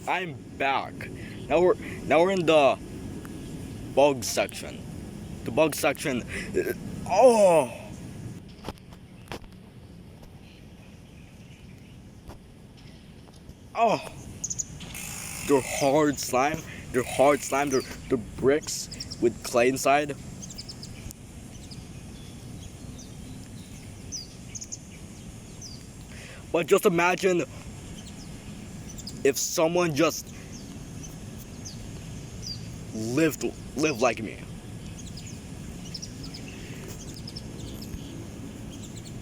I'm back. Now we're in the bug section. The bug section. Oh. Oh. They're hard slime. They're hard slime. They're bricks with clay inside. But just imagine if someone just lived like me.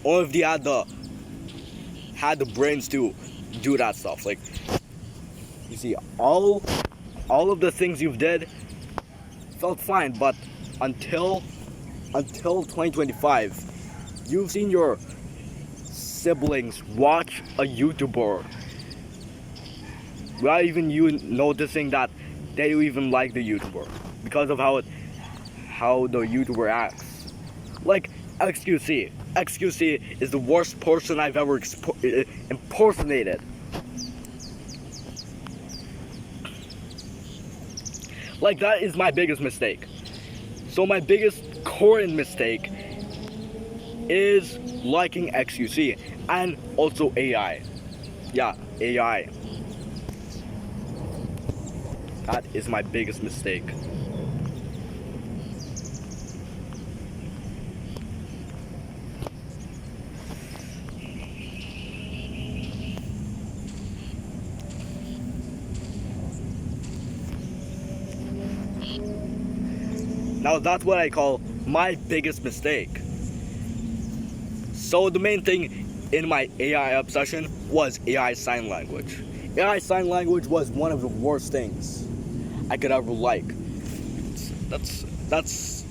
Or if they had the brains to do that stuff. Like, you see, all of the things you've did felt fine, but until 2025, you've seen your siblings watch a YouTuber without even you noticing that they even like the YouTuber because of how the YouTuber acts. Like XQC. XQC is the worst person I've ever impersonated. Like, that is my biggest mistake. So my biggest current mistake is liking XQC and also AI. Yeah, AI. That is my biggest mistake. Now that's what I call my biggest mistake. So the main thing in my AI obsession was AI sign language. AI sign language was one of the worst things I could ever like. That's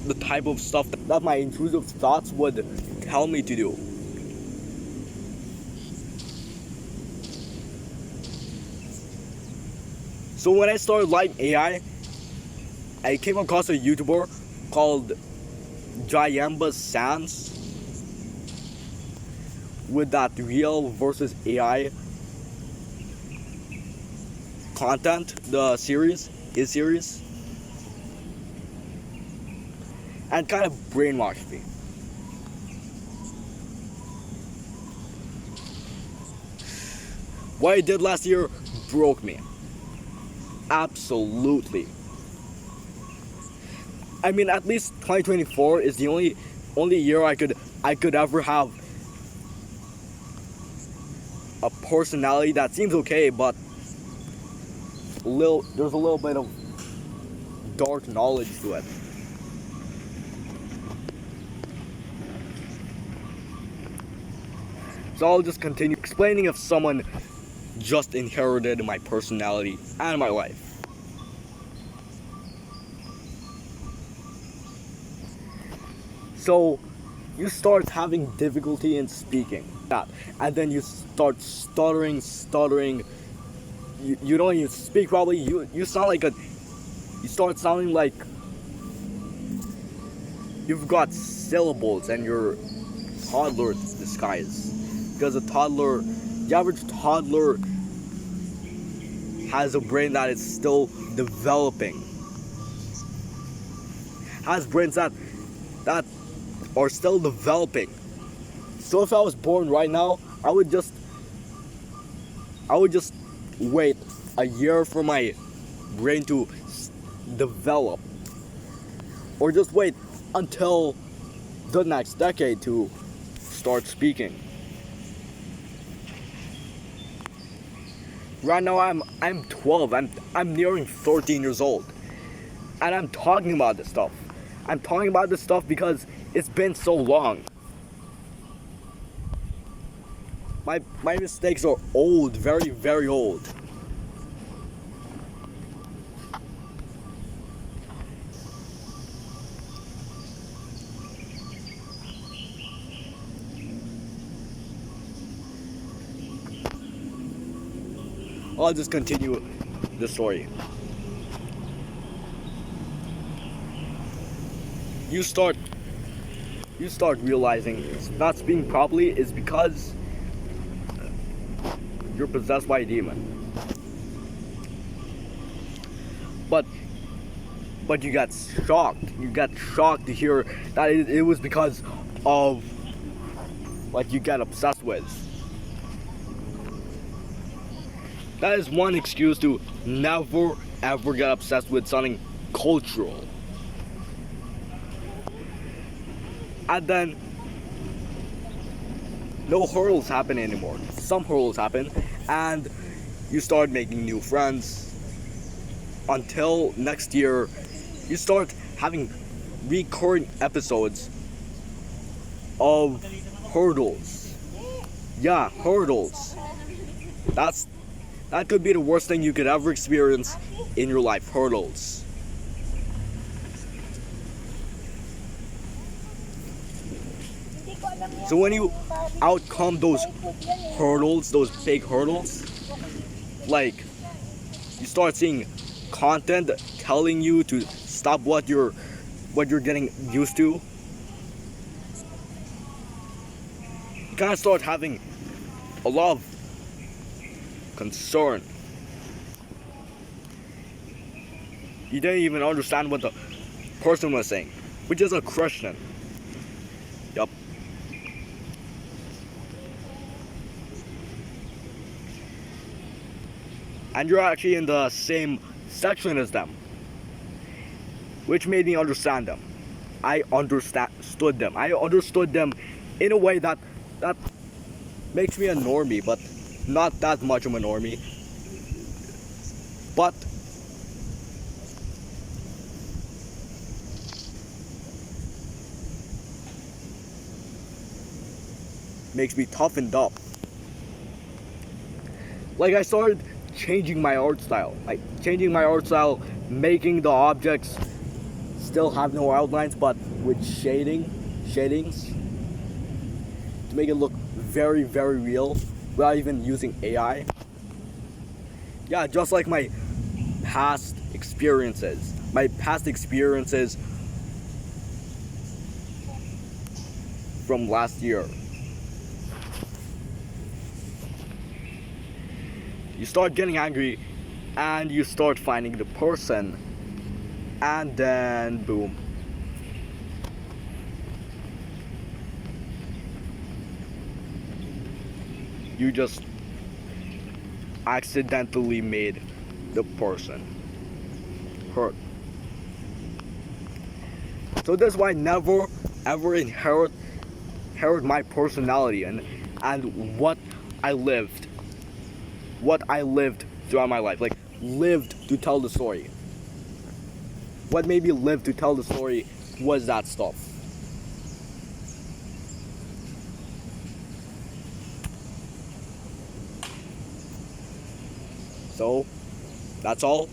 the type of stuff that my intrusive thoughts would tell me to do. So when I started liking AI, I came across a YouTuber called Jayamba Sans with that real versus AI content, his series, and kind of brainwashed me. What I did last year broke me. Absolutely. I mean, at least 2024 is the only year I could ever have a personality that seems okay, but there's a little bit of dark knowledge to it. So I'll just continue explaining if someone just inherited my personality and my life. So you start having difficulty in speaking, and then you start stuttering. You don't even speak properly. You start sounding like you've got syllables and you're toddler disguise. Because the average toddler has a brain that is still developing. Has brains that are still developing. So if I was born right now, I would just wait a year for my brain to develop, or just wait until the next decade to start speaking. Right now I'm 12. I'm nearing 13 years old, and I'm talking about this stuff. I'm talking about this stuff because it's been so long. My mistakes are old, very, very old. I'll just continue the story. You start realizing not speaking properly is because you're possessed by a demon. but you got shocked. You got shocked to hear that it was because of what you get obsessed with. That is one excuse to never ever get obsessed with something cultural. And then no hurdles happen anymore. Some hurdles happen, and you start making new friends. Until next year, you start having recurring episodes of hurdles. Yeah, hurdles. That could be the worst thing you could ever experience in your life, hurdles. So when you outcome those hurdles, those big hurdles, like you start seeing content telling you to stop what you're getting used to, you kind of start having a lot of concern. You didn't even understand what the person was saying, which is a Christian. Yup. And you're actually in the same section as them, which made me understand them. I understood them. I understood them in a way that makes me a normie, but not that much of a normie. But makes me toughened up. Like I started changing my art style. Making the objects still have no outlines, but with shadings to make it look very, very real without even using AI. Yeah, just like my past experiences. From last year. You start getting angry and you start finding the person, and then boom. You just accidentally made the person hurt. So that's why I never ever inherit my personality and what I lived throughout my life. Like, lived to tell the story. What made me live to tell the story was that stuff. So, that's all.